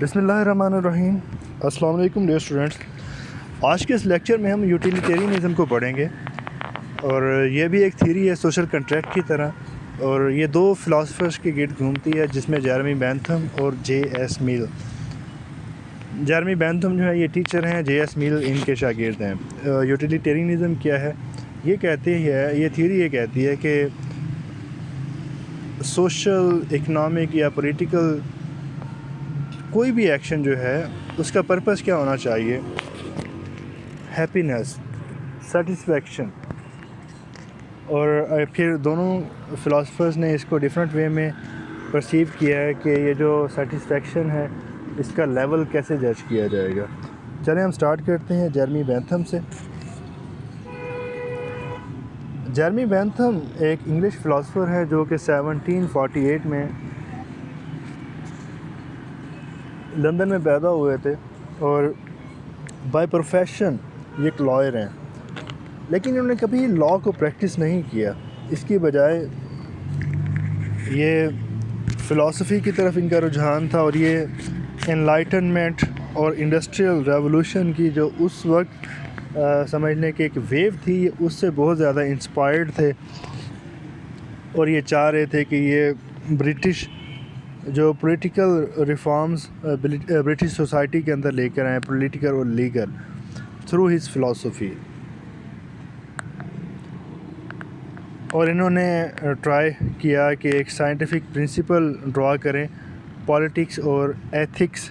بسم اللہ الرحمن الرحیم۔ السلام علیکم ڈیئر اسٹوڈنٹس، آج کے اس لیکچر میں ہم یوٹیلیٹیرینزم کو پڑھیں گے، اور یہ بھی ایک تھیوری ہے سوشل کنٹریکٹ کی طرح، اور یہ دو فلاسفرز کے گرد گھومتی ہے جس میں جیرمی بینتھم اور جے ایس میل۔ جیرمی بینتھم جو ہے یہ ٹیچر ہیں، جے ایس میل ان کے شاگرد ہیں۔ یوٹیلیٹیرینزم کیا ہے؟ یہ تھیوری یہ کہتی ہے کہ سوشل، اکنامک یا پولیٹیکل کوئی بھی ایکشن جو ہے اس کا پرپس کیا ہونا چاہیے؟ Happiness, satisfaction. اور پھر دونوں فلاسفرز نے اس کو ڈیفرنٹ وے میں پرسیو کیا ہے کہ یہ جو سیٹسفیکشن ہے اس کا لیول کیسے جج کیا جائے گا۔ چلیں ہم سٹارٹ کرتے ہیں جیرمی بینتھم سے۔ جیرمی بینتھم ایک انگلش فلاسفر ہے جو کہ 1748 میں لندن میں پیدا ہوئے تھے، اور بائی پروفیشن یہ ایک لائر ہیں، لیکن انہوں نے کبھی لاء کو پریکٹس نہیں کیا۔ اس کی بجائے یہ فلاسفی کی طرف ان کا رجحان تھا، اور یہ انلائٹنمنٹ اور انڈسٹریل ریولوشن کی جو اس وقت سمجھنے کی ایک ویو تھی، اس سے بہت زیادہ انسپائرڈ تھے، اور یہ چاہ رہے تھے کہ یہ برٹش جو پولیٹیکل ریفارمز برٹش سوسائٹی کے اندر لے کر آئیں، پولیٹیکل اور لیگل، تھرو ہز فلاسفی۔ اور انہوں نے ٹرائی کیا کہ ایک سائنٹیفک پرنسپل ڈرا کریں پالیٹکس اور ایتھکس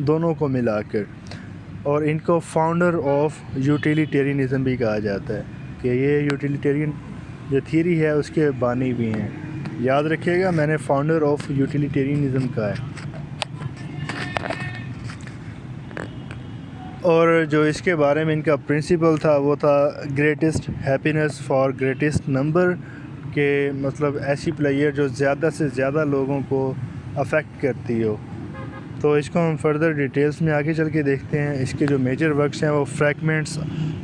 دونوں کو ملا کر، اور ان کو فاؤنڈر آف یوٹیلیٹیرینزم بھی کہا جاتا ہے، کہ یہ یوٹیلیٹیرین جو تھیوری ہے اس کے بانی بھی ہیں۔ یاد رکھیے گا، میں نے فاؤنڈر آف یوٹیلیٹیرینزم کہا ہے۔ اور جو اس کے بارے میں ان کا پرنسپل تھا وہ تھا greatest happiness for greatest number, کہ مطلب ایسی پلیئر جو زیادہ سے زیادہ لوگوں کو افیکٹ کرتی ہو۔ تو اس کو ہم فردر ڈیٹیلز میں آگے چل کے دیکھتے ہیں۔ اس کے جو میجر ورکس ہیں وہ فریگمنٹس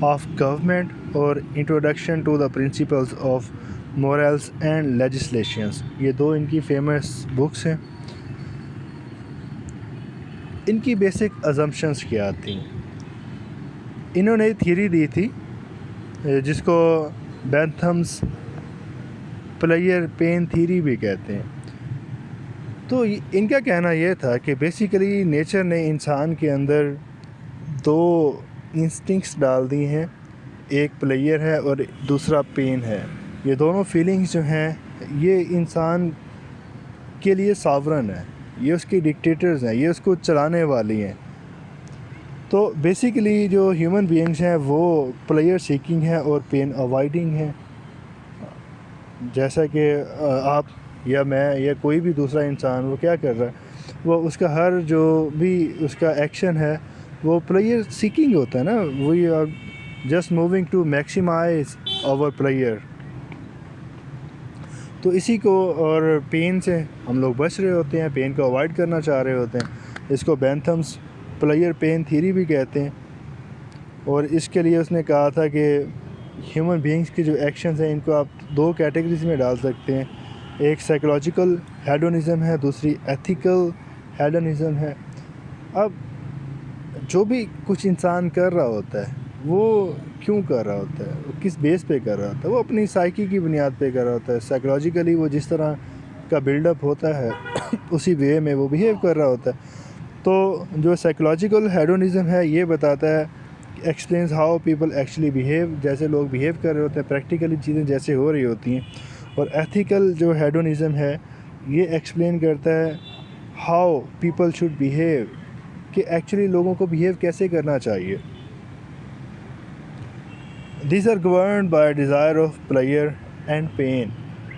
آف گورنمنٹ اور introduction to the principles of morals and legislations, یہ دو ان کی فیمس بکس ہیں۔ ان کی بیسک ازمپشنز کیا تھیں؟ انہوں نے تھیوری دی تھی جس کو بینتھمز پلیئر پین تھیوری بھی کہتے ہیں۔ تو ان کا کہنا یہ تھا کہ بیسیکلی نیچر نے انسان کے اندر دو انسٹنکٹس ڈال دی ہیں، ایک پلیئر ہے اور دوسرا پین ہے۔ یہ دونوں فیلنگز جو ہیں یہ انسان کے لیے ساورن ہے، یہ اس کی ڈکٹیٹرز ہیں، یہ اس کو چلانے والی ہیں۔ تو بیسیکلی جو ہیومن بینگز ہیں وہ پلیئر سیکنگ ہیں اور پین اوائڈنگ ہیں۔ جیسا کہ آپ یا میں یا کوئی بھی دوسرا انسان وہ کیا کر رہا ہے، وہ اس کا ہر جو بھی اس کا ایکشن ہے وہ پلیئر سیکنگ ہوتا ہے نا، we are just moving to maximize our pleasure. تو اسی کو، اور پین سے ہم لوگ بچ رہے ہوتے ہیں، پین کو اوائڈ کرنا چاہ رہے ہوتے ہیں۔ اس کو بینتھمز پلیئر پین تھیوری بھی کہتے ہیں، اور اس کے لیے اس نے کہا تھا کہ ہیومن بینگز کی جو ایکشنز ہیں ان کو آپ دو کیٹیگریز میں ڈال سکتے ہیں، ایک سائیکولوجیکل ہیڈونزم ہے، دوسری ایتھیکل ہیڈونزم ہے۔ اب جو بھی کچھ انسان کر رہا ہوتا ہے وہ کیوں کر رہا ہوتا ہے، وہ کس بیس پہ کر رہا ہوتا ہے؟ وہ اپنی سائیکی کی بنیاد پہ کر رہا ہوتا ہے۔ سائیکولوجیکلی وہ جس طرح کا بلڈ اپ ہوتا ہے اسی وے میں وہ بیہیو کر رہا ہوتا ہے۔ تو جو سائیکولوجیکل ہیڈونزم ہے یہ بتاتا ہے، explains how people actually behave, جیسے لوگ بیہیو کر رہے ہوتے ہیں، پریکٹیکلی چیزیں جیسے ہو رہی ہوتی ہیں۔ اور ایتھیکل جو ہیڈونزم ہے یہ ایکسپلین کرتا ہے ہاؤ پیپل شوڈ بیہیو، کہ ایکچولی لوگوں کو بیہیو کیسے کرنا چاہیے۔ These are governed by desire of pleasure and pain,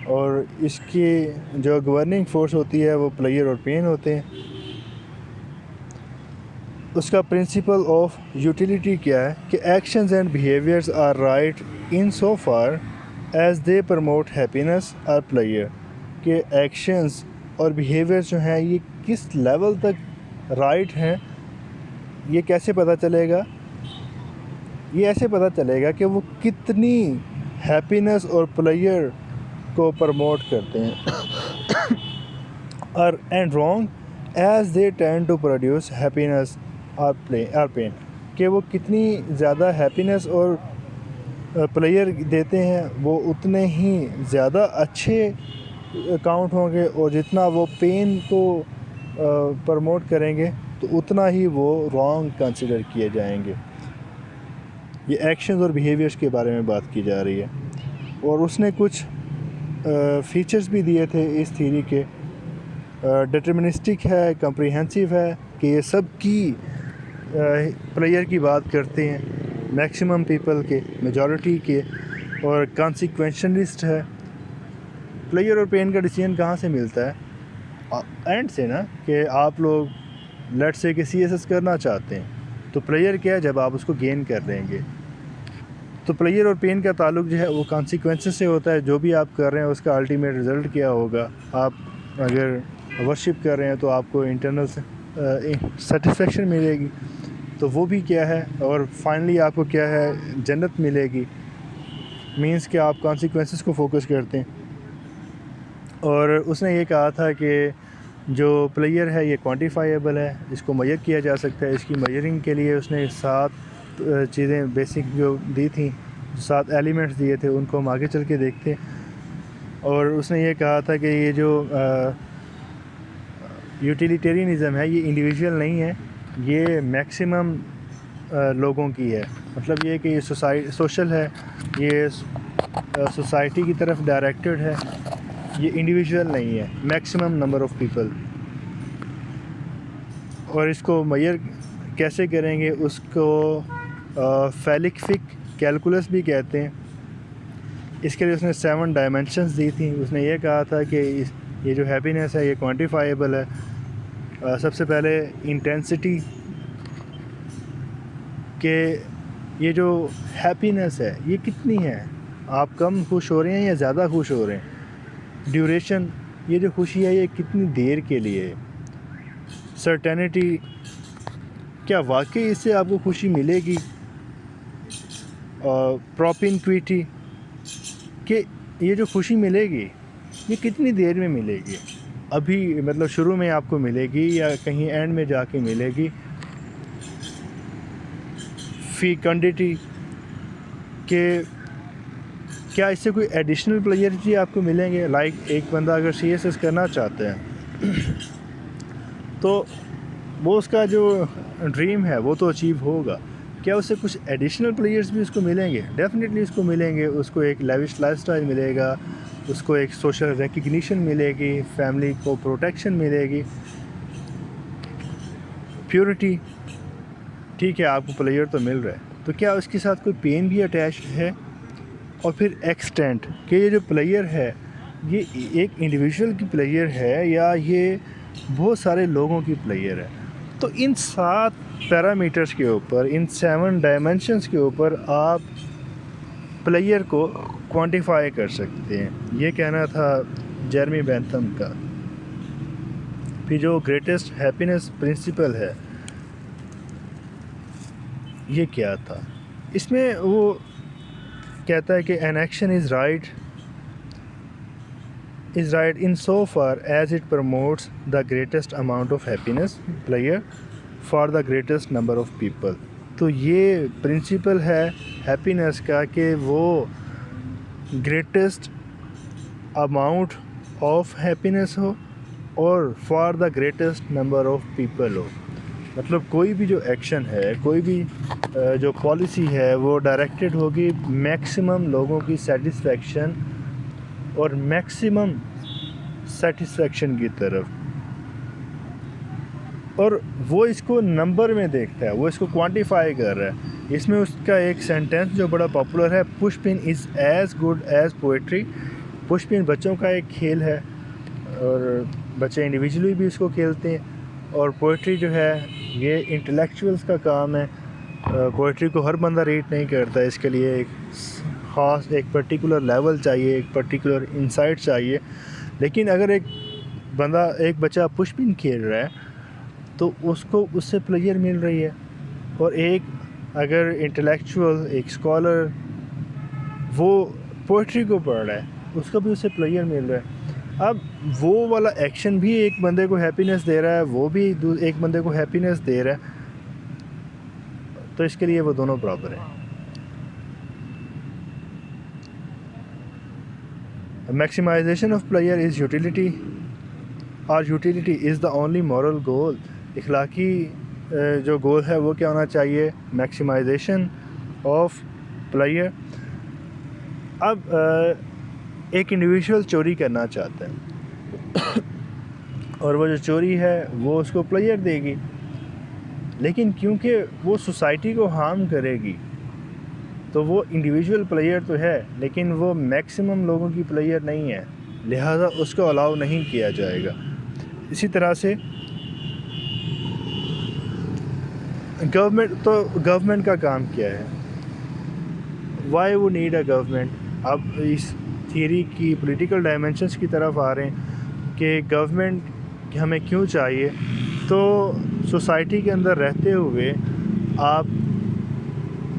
اور اس کی جو گورننگ فورس ہوتی ہے وہ پلیئر اور پین ہوتے ہیں۔ اس کا پرنسپل آف یوٹیلیٹی کیا ہے کہ actions and behaviours are right in so far as they promote happiness اور پلیئر، کہ ایکشنز اور بیہیویئرز جو ہیں یہ کس لیول تک رائٹ ہیں، یہ کیسے پتہ چلے گا؟ یہ ایسے پتہ چلے گا کہ وہ کتنی ہیپینس اور پلیئر کو پروموٹ کرتے ہیں، اور and wrong as they tend to produce happiness اور پین، کہ وہ کتنی زیادہ ہیپینس اور پلیئر دیتے ہیں وہ اتنے ہی زیادہ اچھے کاؤنٹ ہوں گے، اور جتنا وہ پین کو پروموٹ کریں گے تو اتنا ہی وہ رانگ کنسیڈر کیے جائیں گے۔ یہ ایکشنز اور بیہیویئرس کے بارے میں بات کی جا رہی ہے، اور اس نے کچھ فیچرز بھی دیے تھے اس تھیوری کے۔ ڈٹرمنسٹک ہے، کمپریہنسو ہے، کہ یہ سب کی پلیئر کی بات کرتے ہیں، میکسیمم پیپل کے، میجورٹی کے، اور کانسیکوینشلسٹ ہے۔ پلیئر اور پین کا ڈیسیژن کہاں سے ملتا ہے؟ اینڈ سے نا، کہ آپ لوگ لیٹ سے کہ سی ایس ایس کرنا چاہتے ہیں تو پلیئر کیا ہے جب آپ اس کو گین کر لیں گے، تو پلیئر اور پین کا تعلق جو ہے وہ کانسیکوینسز سے ہوتا ہے۔ جو بھی آپ کر رہے ہیں اس کا الٹیمیٹ رزلٹ کیا ہوگا۔ آپ اگر ورشپ کر رہے ہیں تو آپ کو انٹرنل سیٹسفیکشن ملے گی، تو وہ بھی کیا ہے، اور فائنلی آپ کو کیا ہے، جنت ملے گی۔ مینس کہ آپ کانسیکوینسز کو فوکس کرتے ہیں۔ اور اس نے یہ کہا تھا کہ جو پلیئر ہے یہ کوانٹیفائیبل ہے، اس کو میئر کیا جا سکتا ہے۔ اس کی میئرنگ کے لیے اس نے 7 چیزیں بیسک جو دی تھیں، 7 ایلیمنٹس دیے تھے، ان کو ہم آگے چل کے دیکھتے ہیں۔ اور اس نے یہ کہا تھا کہ یہ جو یوٹیلیٹیرینزم ہے یہ انڈیویجول نہیں ہے، یہ میکسیمم لوگوں کی ہے۔ مطلب یہ کہ یہ سوشل ہے، یہ سوسائٹی کی طرف ڈائریکٹڈ ہے، یہ انڈیویجول نہیں ہے، میکسیمم نمبر آف پیپل۔ اور اس کو میئر کیسے کریں گے؟ اس کو فیلک فک کیلکولس بھی کہتے ہیں۔ اس کے لیے اس نے 7 ڈائمینشنز دی تھیں۔ اس نے یہ کہا تھا کہ یہ جو ہیپینس ہے یہ کوانٹیفائیبل ہے۔ سب سے پہلے انٹینسٹی، کہ یہ جو ہیپینس ہے یہ کتنی ہے، آپ کم خوش ہو رہے ہیں یا زیادہ خوش ہو رہے ہیں۔ ڈیوریشن، یہ جو خوشی ہے یہ کتنی دیر کے لیے ہے۔ سرٹینٹی، کیا واقعی اس سے آپ کو خوشی ملے گی۔ پروپنکویٹی، کہ یہ جو خوشی ملے گی یہ کتنی دیر میں ملے گی، ابھی مطلب شروع میں آپ کو ملے گی یا کہیں اینڈ میں جا کے ملے گی۔ فیکنڈیٹی، کہ کیا اس سے کوئی ایڈیشنل پلیئر بھی آپ کو ملیں گے۔ لائک ایک بندہ اگر سی ایس ایس کرنا چاہتا ہے تو وہ اس کا جو ڈریم ہے وہ تو اچیو ہوگا، کیا اس سے کچھ ایڈیشنل پلیئرز بھی اس کو ملیں گے؟ ڈیفینیٹلی اس کو ملیں گے۔ اس کو ایک لیوش لائف سٹائل ملے گا، اس کو ایک سوشل ریکگنیشن ملے گی، فیملی کو پروٹیکشن ملے گی۔ پیورٹی، ٹھیک ہے آپ کو پلیئر تو مل رہا ہے، تو کیا اس کے ساتھ کوئی پین بھی اٹیچڈ ہے؟ اور پھر ایکسٹینٹ، کہ یہ جو پلیئر ہے یہ ایک انڈیویجول کی پلیئر ہے یا یہ بہت سارے لوگوں کی پلیئر ہے۔ تو ان 7 پیرامیٹرز کے اوپر، ان 7 ڈائمینشنز کے اوپر آپ پلیئر کو کوانٹیفائی کر سکتے ہیں۔ یہ کہنا تھا جیرمی بینتھم کا۔ پھر جو گریٹسٹ ہیپینس پرنسپل ہے یہ کیا تھا؟ اس میں وہ کہتا ہے کہ an action is right in so far as it promotes the greatest amount of happiness player for the greatest number of people۔ تو یہ پرنسپل ہے ہیپینس کا کہ وہ گریٹسٹ اماؤنٹ آف ہیپینس ہو اور for the greatest number of people who. مطلب کوئی بھی جو ایکشن ہے، کوئی بھی جو پالیسی ہے وہ ڈائریکٹڈ ہوگی میکسیمم لوگوں کی سیٹسفیکشن اور میکسیمم سیٹسفیکشن کی طرف، اور وہ اس کو نمبر میں دیکھتا ہے، وہ اس کو کوانٹیفائی کر رہا ہے۔ اس میں اس کا ایک سینٹینس جو بڑا پاپولر ہے، push pin is as good as poetry. Push pin بچوں کا ایک کھیل ہے اور بچے انڈیویجولی بھی اس کو کھیلتے ہیں، اور پوئٹری جو ہے یہ انٹلیکچوئلس کا کام ہے۔ پوئٹری کو ہر بندہ ریڈ نہیں کرتا، اس کے لیے ایک خاص ایک پرٹیکولر لیول چاہیے، ایک پرٹیکولر انسائٹ چاہیے۔ لیکن اگر ایک بچہ پش پن کھیل رہا ہے تو اس کو اس سے پلیئر مل رہی ہے، اور ایک اگر انٹلیکچوئل، ایک اسکالر وہ پوئٹری کو پڑھ رہا ہے اس کو بھی اس سے پلیئر مل رہا ہے۔ اب وہ والا ایکشن بھی ایک بندے کو ہیپینس دے رہا ہے، وہ بھی ایک بندے کو ہیپینس دے رہا ہے، تو اس کے لیے وہ دونوں برابر ہیں۔ Maximization of pleasure is utility اور utility is the only moral goal. اخلاقی جو گول ہے وہ کیا ہونا چاہیے؟ Maximization of pleasure. اب ایک انڈیویژول چوری کرنا چاہتا ہے اور وہ جو چوری ہے وہ اس کو پلیئر دے گی، لیکن کیونکہ وہ سوسائٹی کو ہارم کرے گی تو وہ انڈیویژول پلیئر تو ہے لیکن وہ میکسیمم لوگوں کی پلیئر نہیں ہے، لہٰذا اس کو الاؤ نہیں کیا جائے گا۔ اسی طرح سے گورنمنٹ کا کام کیا ہے؟ وائی وو نیڈ اے گورنمنٹ؟ اب اس تھیوری کی پولیٹیکل ڈائمینشنس کی طرف آ رہے ہیں کہ گورنمنٹ ہمیں کیوں چاہیے۔ تو سوسائٹی کے اندر رہتے ہوئے آپ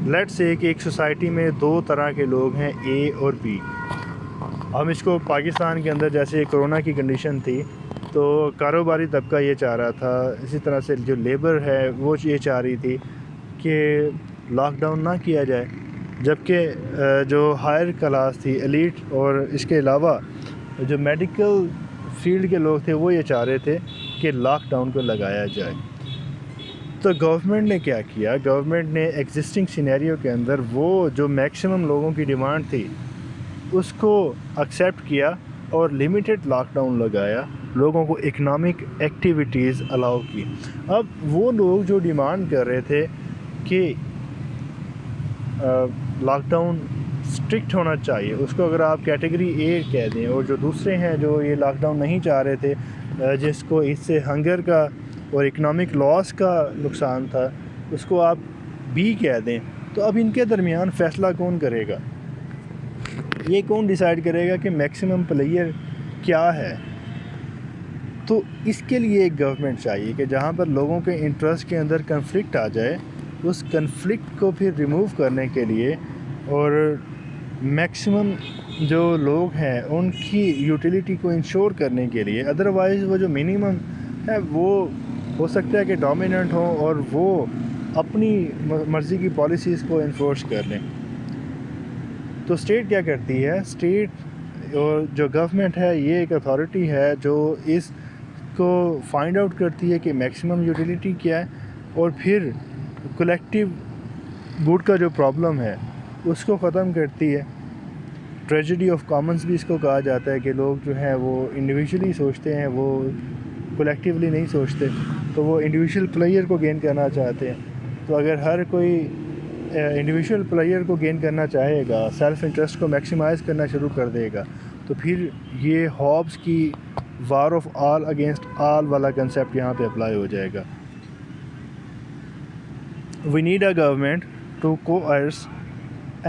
لیٹ سے کہ ایک سوسائٹی میں دو طرح کے لوگ ہیں، اے اور بی۔ ہم اس کو پاکستان کے اندر جیسے کرونا کی کنڈیشن تھی تو کاروباری طبقہ یہ چاہ رہا تھا، اسی طرح سے جو لیبر ہے وہ یہ چاہ رہی تھی کہ لاک ڈاؤن نہ کیا جائے، جبکہ جو ہائر کلاس تھی، ایلیٹ، اور اس کے علاوہ جو میڈیکل فیلڈ کے لوگ تھے وہ یہ چاہ رہے تھے کہ لاک ڈاؤن کو لگایا جائے۔ تو گورنمنٹ نے کیا کیا؟ گورنمنٹ نے ایگزسٹنگ سینیریو کے اندر وہ جو میکسیمم لوگوں کی ڈیمانڈ تھی اس کو ایکسیپٹ کیا اور لیمیٹڈ لاک ڈاؤن لگایا، لوگوں کو اکنامک ایکٹیویٹیز الاؤ کی۔ اب وہ لوگ جو ڈیمانڈ کر رہے تھے کہ لاک ڈاؤن اسٹرکٹ ہونا چاہیے، اس کو اگر آپ کیٹیگری اے کہہ دیں، اور جو دوسرے ہیں جو یہ لاک ڈاؤن نہیں چاہ رہے تھے، جس کو اس سے ہنگر کا اور اکنامک لاس کا نقصان تھا، اس کو آپ بی کہہ دیں، تو اب ان کے درمیان فیصلہ کون کرے گا؟ یہ کون ڈیسائیڈ کرے گا کہ میکسیمم پلیئر کیا ہے؟ تو اس کے لیے ایک گورنمنٹ چاہیے کہ جہاں پر لوگوں کے انٹرسٹ کے اندر کنفلکٹ آ جائے، اس کنفلکٹ کو پھر ریموو کرنے کے لیے اور میکسیمم جو لوگ ہیں ان کی یوٹیلیٹی کو انشور کرنے کے لیے، ادروائز وہ جو منیمم ہے وہ ہو سکتا ہے کہ ڈومیننٹ ہوں اور وہ اپنی مرضی کی پالیسیز کو انفورس کر لیں۔ تو اسٹیٹ کیا کرتی ہے؟ اسٹیٹ اور جو گورنمنٹ ہے یہ ایک اتھارٹی ہے جو اس کو فائنڈ آؤٹ کرتی ہے کہ میکسیمم یوٹیلیٹی کیا ہے، اور پھر کولیکٹیو گڈ کا جو پرابلم ہے اس کو ختم کرتی ہے۔ ٹریجڈی آف کامنس بھی اس کو کہا جاتا ہے کہ لوگ جو ہیں وہ انڈیویجولی سوچتے ہیں، وہ کولیکٹیولی نہیں سوچتے، تو وہ انڈیویجول پلیئر کو گین کرنا چاہتے ہیں۔ تو اگر ہر کوئی انڈیویجول پلیئر کو گین کرنا چاہے گا، سیلف انٹرسٹ کو میکسیمائز کرنا شروع کر دے گا، تو پھر یہ ہابس کی war of all against all والا کنسیپٹ یہاں پہ اپلائی ہو جائے گا۔ We need a government to coerce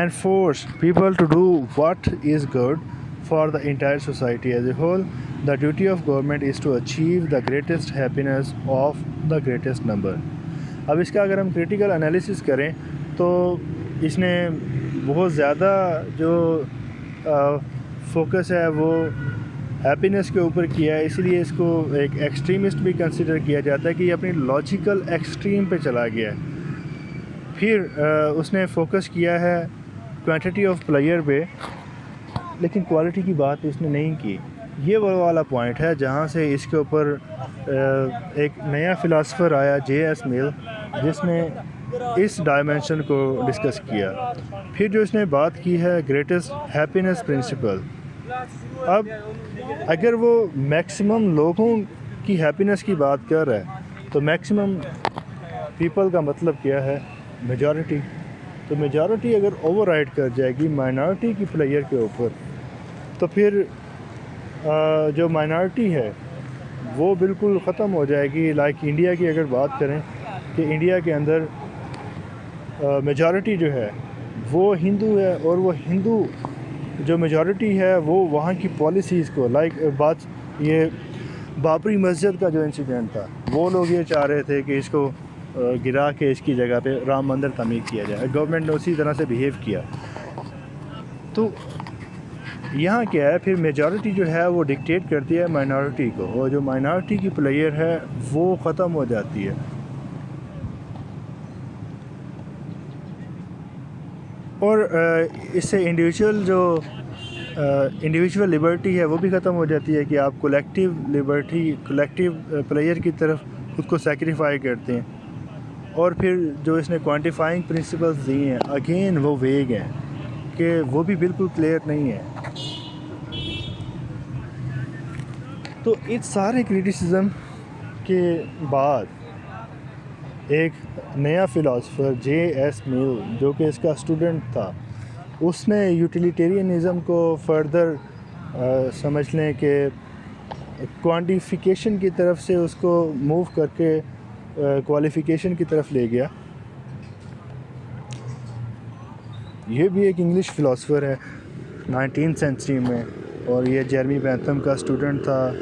and force people to do what is good for the entire society as a whole. The duty of government is to achieve the greatest happiness of the greatest number. اب اس کا اگر ہم critical analysis کریں تو اس نے بہت زیادہ جو فوکس ہے وہ ہیپینس کے اوپر کیا ہے، اس لیے اس کو ایک ایکسٹریمسٹ بھی کنسیڈر کیا جاتا ہے کہ یہ اپنی لاجیکل ایکسٹریم پہ چلا گیا ہے۔ پھر اس نے فوکس کیا ہے کوانٹٹی آف پلیئر پہ، لیکن کوالٹی کی بات اس نے نہیں کی۔ یہ وہ والا پوائنٹ ہے جہاں سے اس کے اوپر ایک نیا فلاسفر آیا، جے ایس مل، جس نے اس ڈائمینشن کو ڈسکس کیا۔ پھر جو اس نے بات کی ہے گریٹسٹ ہیپینس پرنسپل۔ اب اگر وہ میکسیمم لوگوں کی ہیپینس کی بات کر رہا ہے تو میکسیمم پیپل کا مطلب کیا ہے؟ میجارٹی۔ تو میجارٹی اگر اوور رائڈ کر جائے گی مائنارٹی کی پلیئر کے اوپر، تو پھر جو مائنارٹی ہے وہ بالکل ختم ہو جائے گی۔ لائک انڈیا کی اگر بات کریں کہ انڈیا کے اندر میجارٹی جو ہے وہ ہندو ہے، اور وہ ہندو جو میجارٹی ہے وہ وہاں کی پالیسیز کو، لائک بات یہ بابری مسجد کا جو انسیڈنٹ تھا، وہ لوگ یہ چاہ رہے تھے کہ اس کو گرا کے اس کی جگہ پہ رام مندر تعمیر کیا جائے، گورنمنٹ نے اسی طرح سے بیہیو کیا۔ تو یہاں کیا ہے پھر میجورٹی جو ہے وہ ڈکٹیٹ کرتی ہے مائنارٹی کو، اور جو مائنارٹی کی پلیئر ہے وہ ختم ہو جاتی ہے، اور اس سے انڈیویجول لبرٹی ہے وہ بھی ختم ہو جاتی ہے کہ آپ کولیکٹیو لبرٹی، کولیکٹیو پلیئر کی طرف خود کو سیکریفائی کرتے ہیں۔ اور پھر جو اس نے کوانٹیفائنگ پرنسپلز دی ہیں اگین وہ ویگ ہیں کہ وہ بھی بالکل کلیئر نہیں ہے۔ تو اس سارے کرٹیسزم کے بعد ایک نیا فلاسفر جے ایس میل جو کہ اس کا اسٹوڈنٹ تھا، اس نے یوٹیلیٹیرینزم کو فردر سمجھ لیں کہ کوانٹیفیکیشن کی طرف سے اس کو موو کر کے کوالیفیکیشن کی طرف لے گیا۔ یہ بھی ایک انگلش فلاسفر ہے 19 سینچری میں، اور یہ جیرمی بینتھم کا اسٹوڈنٹ تھا،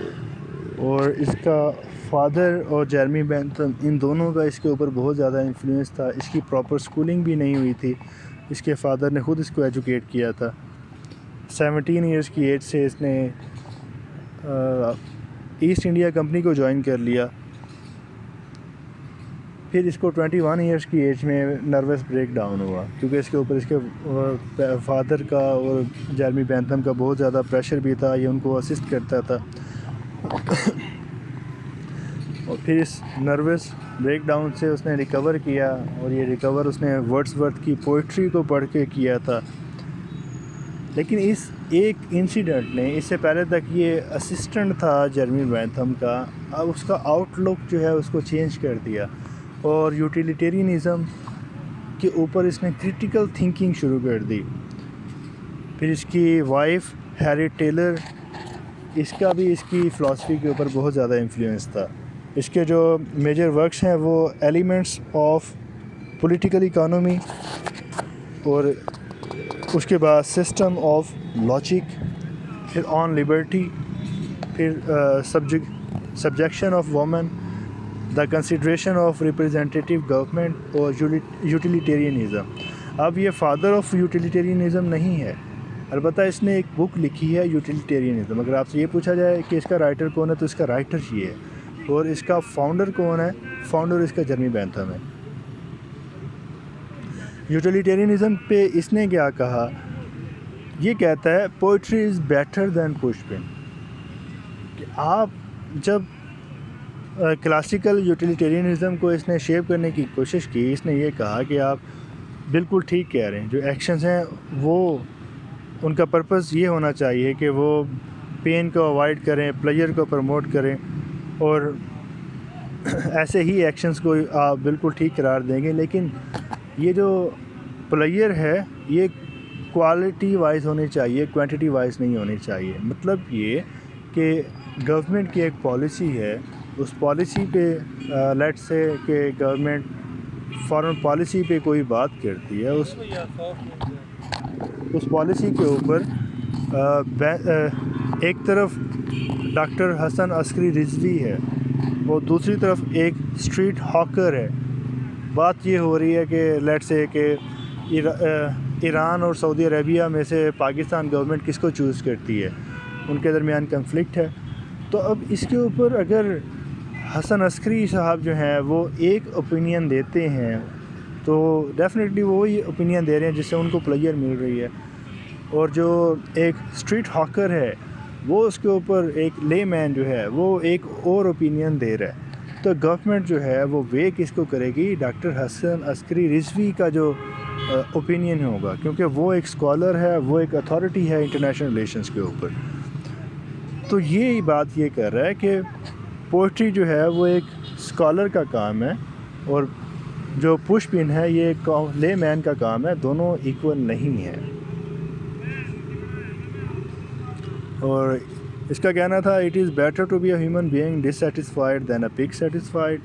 اور اس کا فادر اور جیرمی بینتھم ان دونوں کا اس کے اوپر بہت زیادہ انفلوئنس تھا۔ اس کی پراپر سکولنگ بھی نہیں ہوئی تھی، اس کے فادر نے خود اس کو ایجوکیٹ کیا تھا۔ 17 ایئرس کی ایج سے اس نے ایسٹ انڈیا کمپنی کو جوائن کر لیا۔ پھر اس کو 21 ایئرس کی ایج میں نروس بریک ڈاؤن ہوا، کیونکہ اس کے اوپر اس کے فادر کا اور جیرمی بینتھم کا بہت زیادہ پریشر بھی تھا، یہ ان کو اسسٹ کرتا تھا۔ اور پھر اس نروس بریک ڈاؤن سے اس نے ریکور کیا، اور یہ ریکور اس نے ورڈزورتھ کی پوئٹری کو پڑھ کے کیا تھا۔ لیکن اس ایک انسیڈنٹ نے، اس سے پہلے تک یہ اسسٹنٹ تھا جیرمی بینتھم کا، اب اس کا آؤٹ لک جو ہے اس کو چینج کر دیا، اور یوٹیلیٹیرینزم کے اوپر اس نے کریٹیکل تھنکنگ شروع کر دی۔ پھر اس کی وائف ہیریٹ ٹیلر، اس کا بھی اس کی فلاسفی کے اوپر بہت زیادہ انفلوئنس تھا۔ اس کے جو میجر ورکس ہیں وہ ایلیمنٹس آف پولیٹیکل اکانومی، اور اس کے بعد سسٹم آف لاجک، پھر آن لبرٹی، پھر subjection of women, the consideration of representative government, اور یوٹیلیٹیرینزم۔ اب یہ فادر آف یوٹیلیٹیرینزم نہیں ہے، البتہ اس نے ایک بک لکھی ہے یوٹیلیٹیرینزم۔ اگر آپ سے یہ پوچھا جائے کہ اس کا رائٹر کون ہے تو اس کا رائٹر یہ ہے، اور اس کا فاؤنڈر کون ہے؟ فاؤنڈر اس کا جیرمی بینتھم ہے۔ یوٹیلیٹیرینزم پہ اس نے کیا کہا؟ یہ کہتا ہے poetry is better than push pin, کہ آپ جب کلاسیکل یوٹیلیٹیرینزم کو اس نے شیپ کرنے کی کوشش کی، اس نے یہ کہا کہ آپ بالکل ٹھیک کہہ رہے ہیں، جو ایکشنز ہیں وہ ان کا پرپس یہ ہونا چاہیے کہ وہ پین کو اوائڈ کریں، پلیئر کو پروموٹ کریں، اور ایسے ہی ایکشنز کو آپ بالکل ٹھیک قرار دیں گے۔ لیکن یہ جو پلیئر ہے یہ کوالٹی وائز ہونی چاہیے، کوانٹٹی وائز نہیں ہونی چاہیے۔ مطلب یہ کہ گورنمنٹ کی ایک پالیسی ہے، اس پالیسی پہ لیٹ سے کہ گورنمنٹ فارن پالیسی پہ کوئی بات کرتی ہے، اس پالیسی کے اوپر ایک طرف ڈاکٹر حسن عسکری رضوی ہے اور دوسری طرف ایک اسٹریٹ ہاکر ہے۔ بات یہ ہو رہی ہے کہ لیٹ سے کہ ایران اور سعودی عربیہ میں سے پاکستان گورنمنٹ کس کو چوز کرتی ہے، ان کے درمیان کنفلکٹ ہے۔ تو اب اس کے اوپر اگر حسن عسکری صاحب جو ہیں وہ ایک اوپینین دیتے ہیں تو ڈیفینیٹلی وہ وہی اوپینین دے رہے ہیں جس سے ان کو پلیئر مل رہی ہے، اور جو ایک اسٹریٹ ہاکر ہے وہ اس کے اوپر ایک لے مین جو ہے وہ ایک اور اوپینین دے رہا ہے۔ تو گورنمنٹ جو ہے وہ وے کس کو کرے گی؟ ڈاکٹر حسن عسکری رضوی کا جو اوپینین ہوگا، کیونکہ وہ ایک اسکالر ہے، وہ ایک اتھارٹی ہے انٹرنیشنل ریلیشنز کے اوپر۔ تو یہ بات یہ کر رہا ہے کہ پوئٹری جو ہے وہ ایک اسکالر کا کام ہے، اور جو پش پن ہے یہ ایک لے مین کا کام ہے، دونوں ایکول نہیں ہیں۔ اور اس کا کہنا تھا it is better to be a human being dissatisfied than a pig satisfied,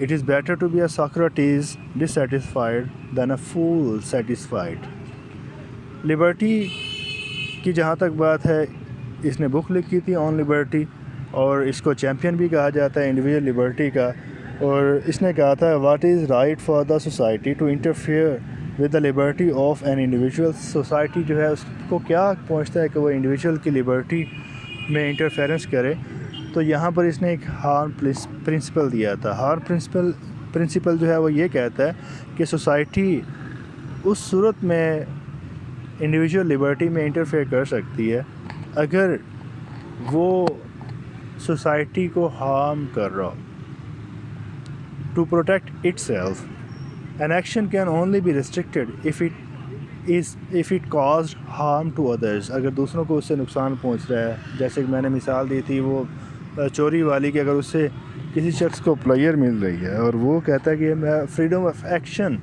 it is better to be a Socrates dissatisfied than a fool satisfied. Liberty کی جہاں تک بات ہے، اس نے بک لکھی تھی آن لبرٹی، اور اس کو چیمپئن بھی کہا جاتا ہے انڈیویجول لبرٹی کا، اور اس نے کہا تھا what is right for the society to interfere with the liberty of an individual. Society جو ہے اس کو کیا پہنچتا ہے کہ وہ انڈیویژول کی لبرٹی میں انٹرفیرنس کرے. تو یہاں پر اس نے ایک ہارم پرنسپل دیا تھا. ہارم پرنسپل جو ہے وہ یہ کہتا ہے کہ سوسائٹی اس صورت میں انڈیویژول لبرٹی میں انٹرفیئر کر سکتی ہے اگر وہ سوسائٹی کو ہارم کر رہا ہو. To protect itself an action can only be restricted if it caused harm to others. اگر دوسروں کو اس سے نقصان پہنچ رہا ہے, جیسے کہ میں نے مثال دی تھی وہ چوری والی, کہ اگر اس سے کسی شخص کو پلیئر مل رہی ہے اور وہ کہتا ہے کہ میں فریڈم آف ایکشن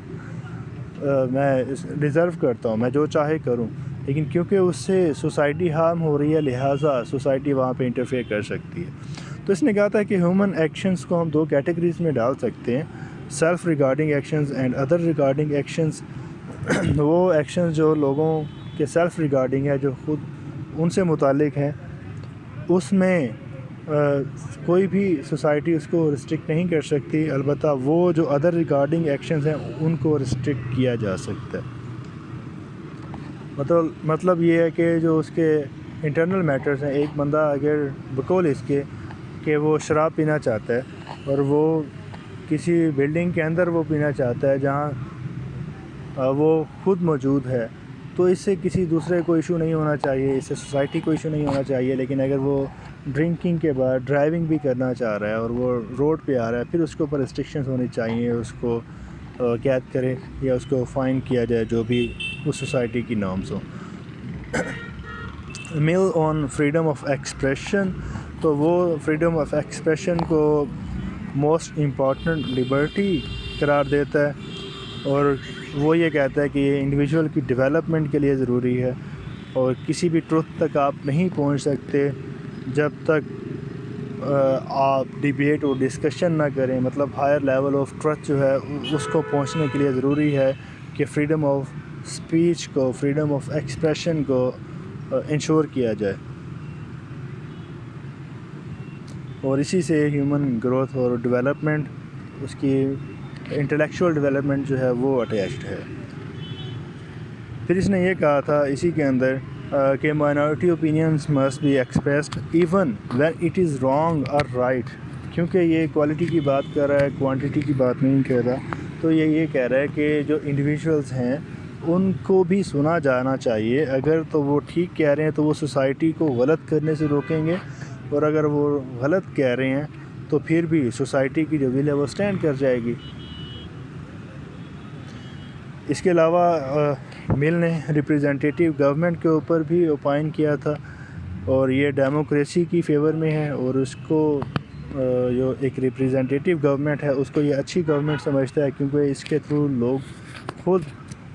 میں ریزرو کرتا ہوں, میں جو چاہے کروں, لیکن کیونکہ اس سے سوسائٹی ہارم ہو رہی ہے لہٰذا سوسائٹی وہاں پہ انٹرفیئر کر سکتی ہے. تو اس نے کہا تھا کہ ہیومن ایکشنز کو ہم دو کیٹیگریز میں ڈال سکتے ہیں, self regarding actions and other regarding actions. وہ ایکشنز جو لوگوں کے سیلف ریگارڈنگ ہے, جو خود ان سے متعلق ہیں, اس میں کوئی بھی سوسائٹی اس کو ریسٹرکٹ نہیں کر سکتی. البتہ وہ جو ادر ریگارڈنگ ایکشنز ہیں ان کو ریسٹرکٹ کیا جا سکتا ہے. مطلب یہ ہے کہ جو اس کے انٹرنل میٹرز ہیں, ایک بندہ اگر بقول اس کے کہ وہ شراب پینا چاہتا ہے اور وہ کسی بلڈنگ کے اندر وہ پینا چاہتا ہے جہاں وہ خود موجود ہے, تو اس سے کسی دوسرے کو ایشو نہیں ہونا چاہیے, اس سے سوسائٹی کو ایشو نہیں ہونا چاہیے. لیکن اگر وہ ڈرنکنگ کے بعد ڈرائیونگ بھی کرنا چاہ رہا ہے اور وہ روڈ پہ آ رہا ہے, پھر اس کے اوپر ریسٹرکشنز ہونی چاہیے, اس کو قید کرے یا اس کو فائن کیا جائے, جو بھی اس سوسائٹی کی نارمز ہوں. مل آن فریڈم آف ایکسپریشن, تو وہ فریڈم آف ایکسپریشن کو موسٹ امپورٹنٹ لبرٹی قرار دیتا ہے, اور وہ یہ کہتا ہے کہ یہ انڈیویژول کی ڈیولپمنٹ کے لیے ضروری ہے, اور کسی بھی ٹروتھ تک آپ نہیں پہنچ سکتے جب تک آپ ڈیبیٹ اور ڈسکشن نہ کریں. مطلب ہائر لیول آف ٹروتھ جو ہے اس کو پہنچنے کے لیے ضروری ہے کہ فریڈم آف اسپیچ کو, فریڈم آف ایکسپریشن کو انشور کیا جائے, اور اسی سے ہیومن گروتھ اور ڈیولپمنٹ, اس کی انٹلیکچوئل ڈیولپمنٹ جو ہے وہ اٹیچڈ ہے. پھر اس نے یہ کہا تھا اسی کے اندر کہ minority opinions must be expressed even when it is wrong اور رائٹ. کیونکہ یہ کوالٹی کی بات کر رہا ہے, کوانٹٹی کی بات نہیں کر رہا. تو یہ کہہ رہا ہے کہ جو انڈیویژولز ہیں ان کو بھی سنا جانا چاہیے. اگر تو وہ ٹھیک کہہ رہے ہیں تو وہ سوسائٹی کو غلط کرنے سے روکیں گے, اور اگر وہ غلط کہہ رہے ہیں تو پھر بھی سوسائٹی کی جو ول ہے وہ سٹینڈ کر جائے گی. اس کے علاوہ مل نے ریپریزنٹیٹیو گورنمنٹ کے اوپر بھی اوپائن کیا تھا, اور یہ ڈیموکریسی کی فیور میں ہے, اور اس کو جو ایک ریپریزنٹیٹیو گورنمنٹ ہے اس کو یہ اچھی گورنمنٹ سمجھتا ہے, کیونکہ اس کے تھرو لوگ خود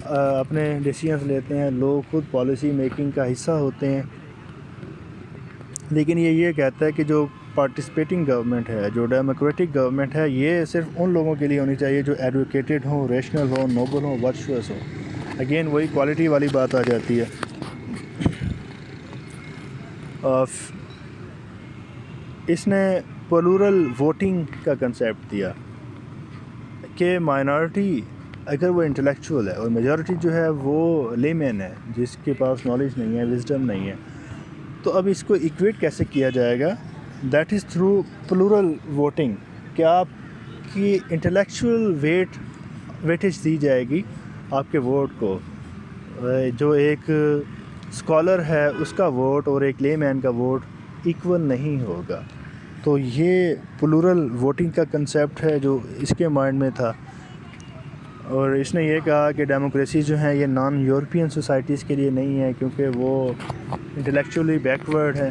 اپنے ڈیسیژنز لیتے ہیں, لوگ خود پالیسی میکنگ کا حصہ ہوتے ہیں. لیکن یہ کہتا ہے کہ جو پارٹیسپیٹنگ گورنمنٹ ہے, جو ڈیموکریٹک گورنمنٹ ہے, یہ صرف ان لوگوں کے لیے ہونی چاہیے جو ایڈوکیٹڈ ہوں, ریشنل ہوں, نوبل ہوں, ورچوئس ہوں. اگین وہی کوالٹی والی بات آ جاتی ہے. اس نے پلورل ووٹنگ کا کنسیپٹ دیا کہ مائنارٹی اگر وہ انٹلیکچوئل ہے اور میجورٹی جو ہے وہ لے مین ہے, جس کے پاس نالج نہیں ہے, وزڈم نہیں ہے, تو اب اس کو ایکویٹ کیسے کیا جائے گا؟ That is through plural voting, کہ آپ کی انٹلیکچوئل ویٹیج دی جائے گی آپ کے ووٹ کو. جو ایک اسکالر ہے اس کا ووٹ اور ایک لے مین کا ووٹ ایکول نہیں ہوگا. تو یہ پلورل ووٹنگ کا کنسیپٹ ہے جو اس کے مائنڈ میں تھا. اور اس نے یہ کہا کہ ڈیموکریسی جو ہے یہ نان یورپین سوسائٹیز کے لیے نہیں ہے, کیونکہ وہ انٹلیکچولی بیکورڈ ہے.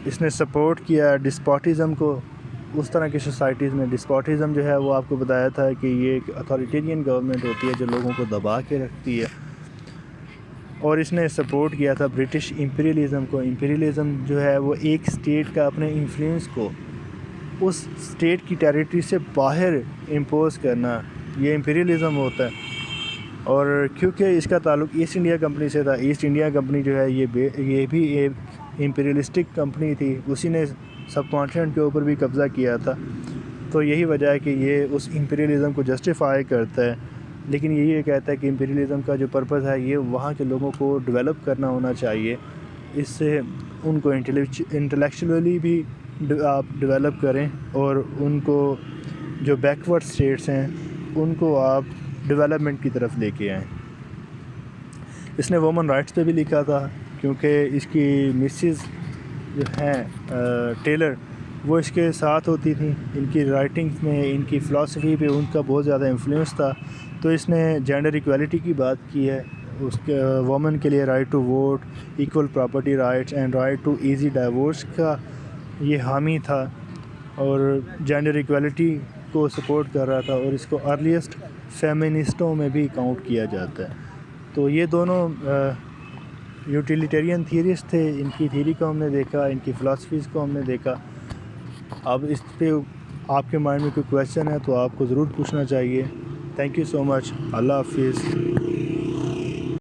اس نے سپورٹ کیا ڈسپوٹزم کو اس طرح کی سوسائٹیز میں. ڈسپوٹزم جو ہے وہ آپ کو بتایا تھا کہ یہ ایک اتھارٹیرین گورنمنٹ ہوتی ہے جو لوگوں کو دبا کے رکھتی ہے. اور اس نے سپورٹ کیا تھا برٹش امپیریلزم کو. امپیریلزم جو ہے وہ ایک اسٹیٹ کا اپنے انفلوئنس کو اس اسٹیٹ کی ٹیریٹری سے باہر امپوز کرنا, یہ امپیریلزم ہوتا ہے. اور کیونکہ اس کا تعلق ایسٹ انڈیا کمپنی سے تھا, ایسٹ انڈیا کمپنی جو ہے یہ بھی ایک امپیریلسٹک کمپنی تھی, اسی نے سب کانٹیننٹ کے اوپر بھی قبضہ کیا تھا. تو یہی وجہ ہے کہ یہ اس امپیریلزم کو جسٹیفائی کرتا ہے لیکن یہ کہتا ہے کہ امپیریلزم کا جو پرپز ہے یہ وہاں کے لوگوں کو ڈیولپ کرنا ہونا چاہیے، اس سے ان کو انٹلیکچولی بھی آپ ڈیولپ کریں، اور ان کو جو بیکورڈ اسٹیٹس ہیں ان کو آپ ڈیولپمنٹ کی طرف لے کے آئیں۔ اس نے وومن رائٹس پہ بھی لکھا تھا، کیونکہ اس کی مسز جو ہیں ٹیلر وہ اس کے ساتھ ہوتی تھیں، ان کی رائٹنگز میں، ان کی فلاسفی پہ ان کا بہت زیادہ انفلوئنس تھا، تو اس نے جینڈر ایکویلٹی کی بات کی ہے، اس کے وومن کے لیے right to vote, equal property rights and right to easy divorce کا یہ حامی تھا، اور جینڈر ایکویلٹی کو سپورٹ کر رہا تھا، اور اس کو ارلیسٹ فیمنسٹوں میں بھی کاؤنٹ کیا جاتا ہے۔ تو یہ دونوں یوٹیلیٹیرین تھیورسٹ تھے، ان کی تھیوری کو ہم نے دیکھا، ان کی فلاسفیز کو ہم نے دیکھا۔ اب اس پہ آپ کے مائنڈ میں کوئی کویشچن ہے تو آپ کو ضرور پوچھنا چاہیے۔ تھینک یو سو مچ، اللہ حافظ۔